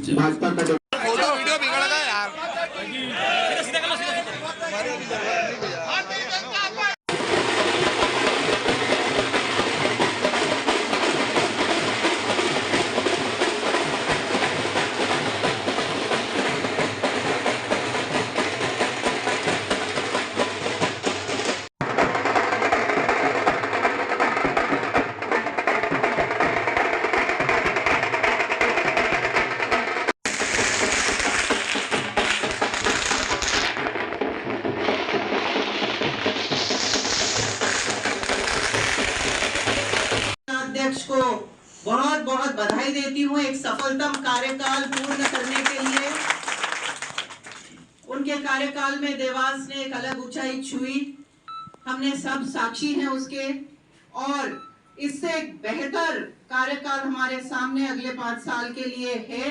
भाजपा का वीडियो बिगड़ गया यार। अध्यक्ष को बहुत बहुत बधाई देती हूँ एक सफलतम कार्यकाल पूर्ण करने के लिए। उनके कार्यकाल में देवास ने एक अलग ऊंचाई छुई, हमने सब साक्षी हैं उसके, और इससे एक बेहतर कार्यकाल हमारे सामने अगले 5 साल के लिए है।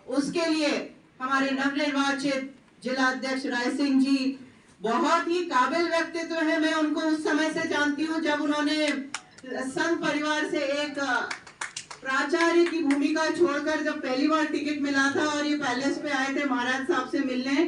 उसके लिए हमारे नवनिर्वाचित जिला अध्यक्ष राय सिंह जी बहुत ही काबिल व्यक्तित्व है। मैं उनको उस समय से जानती हूँ जब उन्होंने संघ परिवार से एक प्राचार्य की भूमिका छोड़कर जब पहली बार टिकट मिला था और ये पैलेस पे आए थे महाराज साहब से मिलने।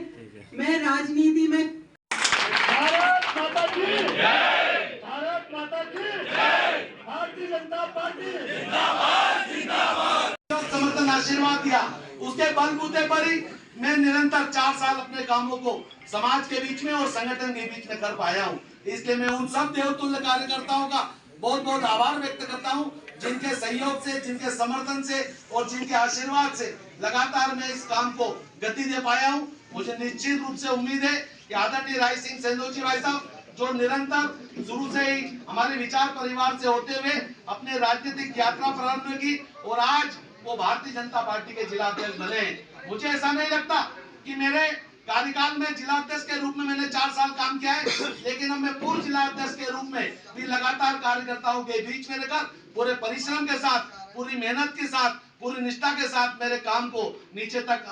मैं राजनीति में भारत माता की जय, भारत माता की जय, भारतीय जनता पार्टी जिंदाबाद जिंदाबाद। समर्थन आशीर्वाद दिया, उसके बलबूते पर ही मैं निरंतर 4 साल अपने कामों को समाज के बीच में और संगठन के बीच में कर पाया हूँ। इसलिए मैं उन सब देवतुल्य कार्यकर्ताओं का बहुत बहुत आभार व्यक्त करता हूँ, जिनके सहयोग से, जिनके समर्थन से और जिनके आशीर्वाद से लगातार मैं इस काम को गति दे पाया हूँ। मुझे निश्चित रूप से उम्मीद है कि आदरणीय राय सिंह सेंधव जी भाई साहब, जो निरंतर शुरू से ही हमारे विचार परिवार से होते हुए अपने राजनीतिक यात्रा प्रारंभ की और आज वो भारतीय जनता पार्टी के जिला अध्यक्ष बने हैं। मुझे ऐसा नहीं लगता कि मेरे कार्यकाल में जिला अध्यक्ष के रूप में मैंने 4 साल काम किया है, लेकिन अब मैं पूर्व जिला अध्यक्ष के रूप में भी लगातार कार्यकर्ताओं के बीच में रहकर पूरे परिश्रम के साथ, पूरी मेहनत के साथ, पूरी निष्ठा के साथ मेरे काम को नीचे तक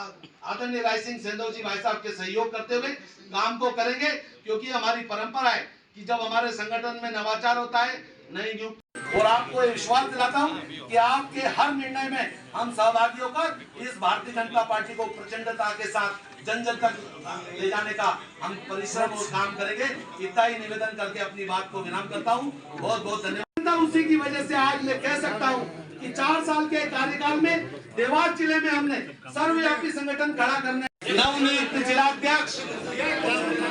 आदरणीय राय सिंह सेंधव जी भाई साहब के सहयोग करते हुए काम को करेंगे। क्योंकि हमारी परंपरा है कि जब हमारे संगठन में नवाचार होता है, नई नियुक्ति, और आपको विश्वास दिलाता हूँ कि आपके हर निर्णय में हम सहभागी होकर इस भारतीय जनता पार्टी को प्रचंडता के साथ जन जन तक ले जाने का हम परिश्रम और काम करेंगे। इतना ही निवेदन करके अपनी बात को विराम करता हूँ। बहुत बहुत धन्यवाद। उसी की वजह से आज मैं कह सकता हूँ कि 4 साल के कार्यकाल में देवास जिले में हमने सर्वव्यापी संगठन खड़ा करने नवनियुक्त जिलाध्यक्ष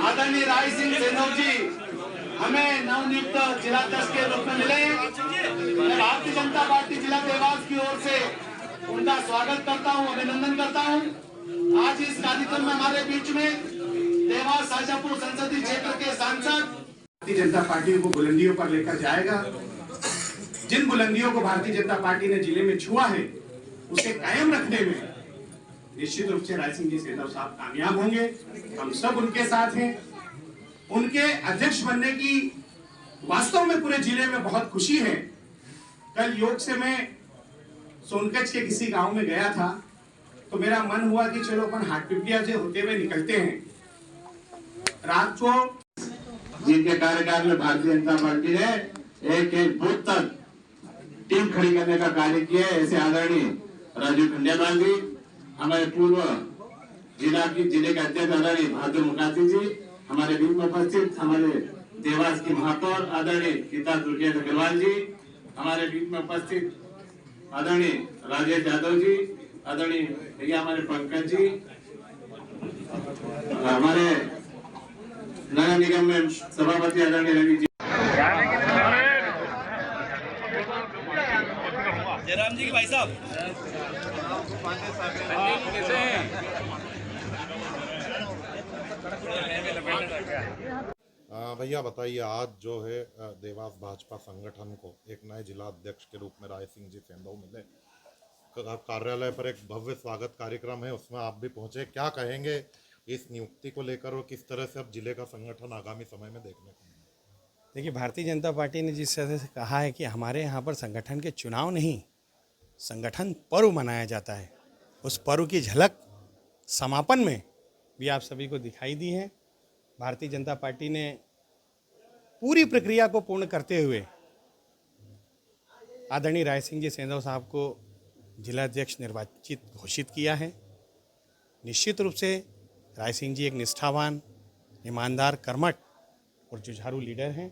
आदरणीय राय सिंह सेंधव जी हमें नवनियुक्त जिलाध्यक्ष के रूप में मिले। मैं भारतीय जनता पार्टी जिला देवास की ओर से उनका स्वागत करता हूं, अभिनंदन करता हूं। आज इस कार्यक्रम में हमारे बीच में देवास शाजापुर संसदीय क्षेत्र के सांसद भारतीय जनता पार्टी को बुलंदियों पर लेकर जाएगा। जिन बुलंदियों को भारतीय जनता पार्टी ने जिले में छुआ है, उसे कायम रखने में निश्चित रूप से राय सिंह जी सेंधव साहब कामयाब होंगे। हम सब उनके साथ हैं। उनके अध्यक्ष बनने की वास्तव में पूरे जिले में बहुत खुशी है। कल योग से मैं सोनकच्छ के किसी गांव में गया था, तो मेरा मन हुआ कि चलो अपन हाटपिपलिया से होते हुए निकलते हैं। रात को जिनके कार्यकाल में भारतीय जनता पार्टी ने एक एक बूथ तक टीम खड़ी करने का कार्य किया है, ऐसे आदरणीय राजीव खंडेलवाल जी, हमारे पूर्व जिले के अध्यक्ष आदरणीय बहादुर मुखार्जी जी, हमारे बीच में उपस्थित हमारे देवास की महापौर आदरणीय गीता दुर्गेश अग्रवाल जी, हमारे बीच में उपस्थित आदरणीय राजेश यादव जी, आदरणीय भैया हमारे पंकज जी, हमारे नगर निगम में सभापति आदरणीय रवि जी, जयराम जी की भाई साहब भैया बताइए, आज जो है देवास भाजपा संगठन को एक नए जिला अध्यक्ष के रूप में राय सिंह जी सेंधव मिले, कार्यालय पर एक भव्य स्वागत कार्यक्रम है, उसमें आप भी पहुंचे। क्या कहेंगे इस नियुक्ति को लेकर और किस तरह से अब जिले का संगठन आगामी समय में देखने को? देखिए, भारतीय जनता पार्टी ने जिस तरह से कहा है कि हमारे यहाँ पर संगठन के चुनाव नहीं, संगठन पर्व मनाया जाता है, उस पर्व की झलक समापन में भी आप सभी को दिखाई दी है। भारतीय जनता पार्टी ने पूरी प्रक्रिया को पूर्ण करते हुए आदरणीय राय सिंह जी सेंधव साहब को जिलाध्यक्ष निर्वाचित घोषित किया है। निश्चित रूप से राय सिंह जी एक निष्ठावान, ईमानदार, कर्मठ और जुझारू लीडर हैं।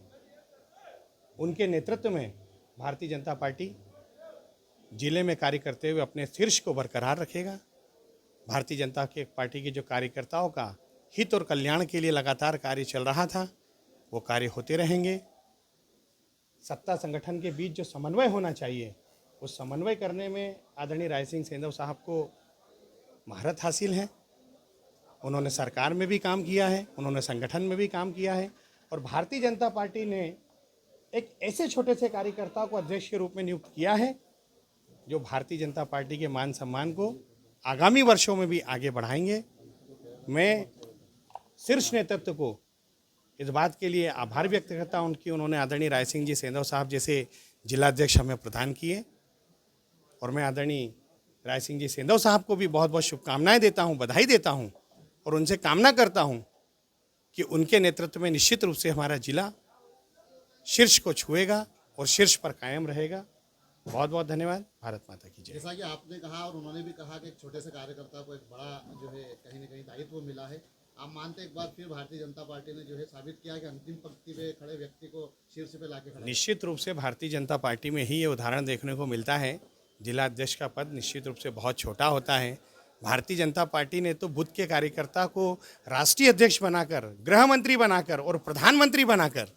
उनके नेतृत्व में भारतीय जनता पार्टी जिले में कार्य करते हुए अपने शीर्ष को बरकरार रखेगा। भारतीय जनता पार्टी के जो कार्यकर्ताओं का हित और कल्याण के लिए लगातार कार्य चल रहा था, वो कार्य होते रहेंगे। सत्ता संगठन के बीच जो समन्वय होना चाहिए, उस समन्वय करने में आदरणीय राय सिंह सेंधव साहब को महारत हासिल है। उन्होंने सरकार में भी काम किया है, उन्होंने संगठन में भी काम किया है और भारतीय जनता पार्टी ने एक ऐसे छोटे से कार्यकर्ता को अध्यक्ष के रूप में नियुक्त किया है जो भारतीय जनता पार्टी के मान सम्मान को आगामी वर्षों में भी आगे बढ़ाएंगे। मैं शीर्ष नेतृत्व को इस बात के लिए आभार व्यक्त करता हूं कि उन्होंने आदरणीय राय सिंह जी सेंधव साहब जैसे जिलाध्यक्ष हमें प्रदान किए और मैं आदरणीय राय सिंह जी सेंधव साहब को भी बहुत बहुत शुभकामनाएं देता हूं, बधाई देता हूं और उनसे कामना करता हूं कि उनके नेतृत्व में निश्चित रूप से हमारा जिला शीर्ष को छुएगा और शीर्ष पर कायम रहेगा। बहुत बहुत धन्यवाद। भारत माता की जय। जैसा कि आपने कहा और उन्होंने भी कहा कि एक छोटे से कार्यकर्ता को एक बड़ा जो है कहीं न कहीं दायित्व मिला है, आप मानते एक बार फिर भारतीय जनता पार्टी ने जो है साबित किया कि अंतिम पंक्ति पे खड़े व्यक्ति को शीर्ष पे लाके खड़ा। निश्चित रूप से भारतीय जनता पार्टी में ही ये उदाहरण देखने को मिलता है। जिला अध्यक्ष का पद निश्चित रूप से बहुत छोटा होता है। भारतीय जनता पार्टी ने तो बुद्ध के कार्यकर्ता को राष्ट्रीय अध्यक्ष बनाकर, गृह मंत्री बनाकर और प्रधानमंत्री बनाकर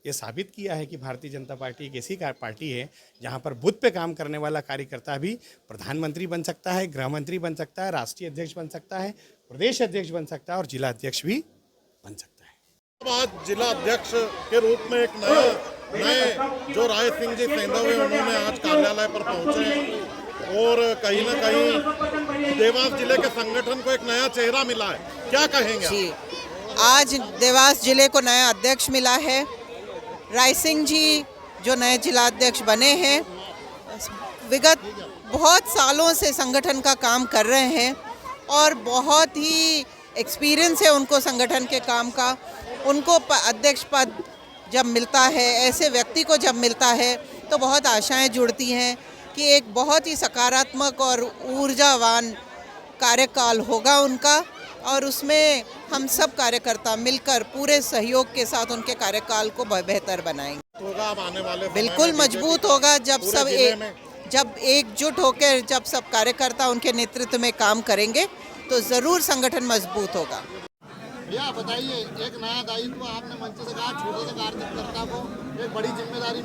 ये साबित किया है कि भारतीय जनता पार्टी एक ऐसी पार्टी है जहां पर बुद्ध पे काम करने वाला कार्यकर्ता भी प्रधानमंत्री बन सकता है, गृह मंत्री बन सकता है, राष्ट्रीय अध्यक्ष बन सकता है, प्रदेश अध्यक्ष बन सकता है और जिला अध्यक्ष भी बन सकता है। आज जिला अध्यक्ष के रूप में एक नए जो राय सिंह जी सेंधव है, उन्होंने आज कार्यालय पर पहुंचे और कहीं ना कहीं देवास जिले के संगठन को एक नया चेहरा मिला है। क्या कहेंगे जी, आज देवास जिले को नया अध्यक्ष मिला है। राय सिंह जी जो नए जिलाध्यक्ष बने हैं, विगत बहुत सालों से संगठन का काम कर रहे हैं और बहुत ही एक्सपीरियंस है उनको संगठन के काम का। उनको अध्यक्ष पद जब मिलता है, ऐसे व्यक्ति को जब मिलता है तो बहुत आशाएं जुड़ती हैं कि एक बहुत ही सकारात्मक और ऊर्जावान कार्यकाल होगा उनका और उसमें हम सब कार्यकर्ता मिलकर पूरे सहयोग के साथ उनके कार्यकाल को बेहतर बनाएंगे। आने वाले बिल्कुल मजबूत होगा जब एकजुट होकर जब सब कार्यकर्ता उनके नेतृत्व में काम करेंगे तो ज़रूर संगठन मजबूत होगा। भैया बताइए, एक नया दायित्व आपने मंच से कहा, छोटे से कार्यकर्ता को एक बड़ी जिम्मेदारी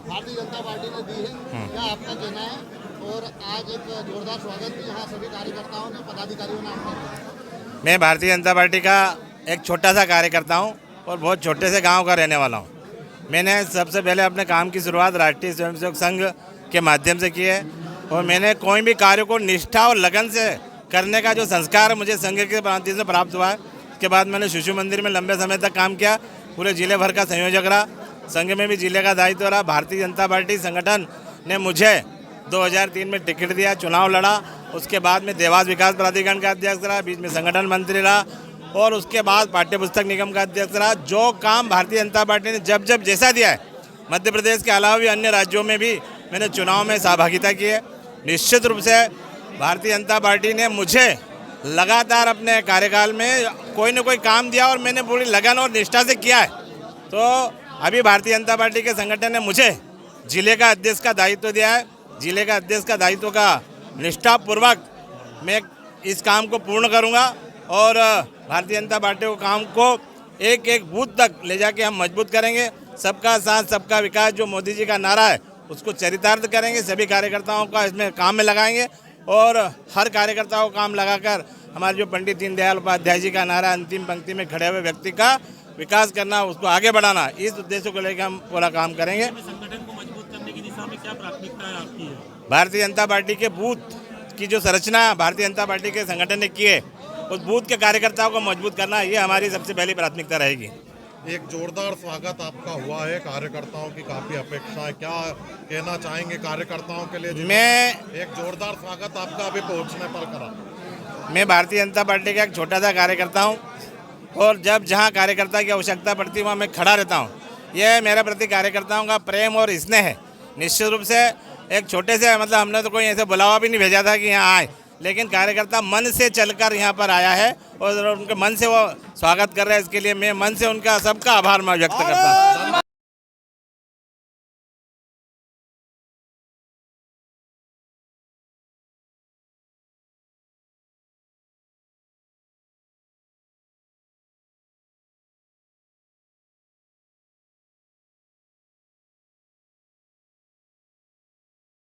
भारतीय जनता पार्टी ने दी है, क्या आपका कहना है? और आज एक जोरदार स्वागत भी यहाँ सभी कार्यकर्ताओं ने, पदाधिकारियों ने आपने। मैं भारतीय जनता पार्टी का एक छोटा सा कार्यकर्ता हूँ और बहुत छोटे से गांव का रहने वाला हूँ। मैंने सबसे पहले अपने काम की शुरुआत राष्ट्रीय स्वयंसेवक संघ के माध्यम से की है और मैंने कोई भी कार्य को निष्ठा और लगन से करने का जो संस्कार मुझे संघ के प्रांतीय से प्राप्त हुआ है। उसके बाद मैंने शिशु मंदिर में लंबे समय तक काम किया, पूरे जिले भर का संयोजक रहा, संघ में भी जिले का दायित्व रहा। भारतीय जनता पार्टी संगठन ने मुझे 2003 में टिकट दिया, चुनाव लड़ा, उसके बाद में देवास विकास प्राधिकरण का अध्यक्ष रहा, बीच में संगठन मंत्री रहा और उसके बाद पाठ्य पुस्तक निगम का अध्यक्ष रहा। जो काम भारतीय जनता पार्टी ने जब जब जैसा दिया है, मध्य प्रदेश के अलावा भी अन्य राज्यों में भी मैंने चुनाव में सहभागिता की है। निश्चित रूप से भारतीय जनता पार्टी ने मुझे लगातार अपने कार्यकाल में कोई न कोई काम दिया और मैंने पूरी लगन और निष्ठा से किया है। तो अभी भारतीय जनता पार्टी के संगठन ने मुझे जिले का अध्यक्ष का दायित्व दिया है। जिले का अध्यक्ष का दायित्व का निष्ठापूर्वक मैं इस काम को पूर्ण करूंगा और भारतीय जनता पार्टी को काम को एक एक बूथ तक ले जाके हम मजबूत करेंगे। सबका साथ सबका विकास जो मोदी जी का नारा है उसको चरितार्थ करेंगे। सभी कार्यकर्ताओं का इसमें काम में लगाएंगे और हर कार्यकर्ता को काम लगाकर हमारे जो पंडित दीनदयाल उपाध्याय जी का नारा अंतिम पंक्ति में खड़े हुए व्यक्ति का विकास करना, उसको आगे बढ़ाना, इस उद्देश्य को लेकर हम पूरा काम करेंगे। संगठन को मजबूत करने की दिशा में क्या प्राथमिकता है आपकी? भारतीय जनता पार्टी के बूथ की जो संरचना भारतीय जनता पार्टी के संगठन ने की है, उस बूथ के कार्यकर्ताओं को मजबूत करना, ये हमारी सबसे पहली प्राथमिकता रहेगी। एक जोरदार स्वागत आपका हुआ है, कार्यकर्ताओं की काफी अपेक्षा है, क्या कहना चाहेंगे कार्यकर्ताओं के लिए? मैं एक जोरदार स्वागत आपका अभी पहुंचने पर करा। मैं भारतीय जनता पार्टी का एक छोटा सा कार्यकर्ता हूं और जब जहां कार्यकर्ता की आवश्यकता पड़ती है वहां मैं खड़ा रहता हूं। यह मेरे प्रति कार्यकर्ताओं का प्रेम और स्नेह है। निश्चित रूप से एक छोटे से मतलब हमने तो कोई ऐसे बुलावा भी नहीं भेजा था कि यहाँ आए, लेकिन कार्यकर्ता मन से चलकर यहाँ पर आया है और उनके मन से वो स्वागत कर रहे हैं। इसके लिए मैं मन से उनका सबका आभार मैं व्यक्त करता हूँ।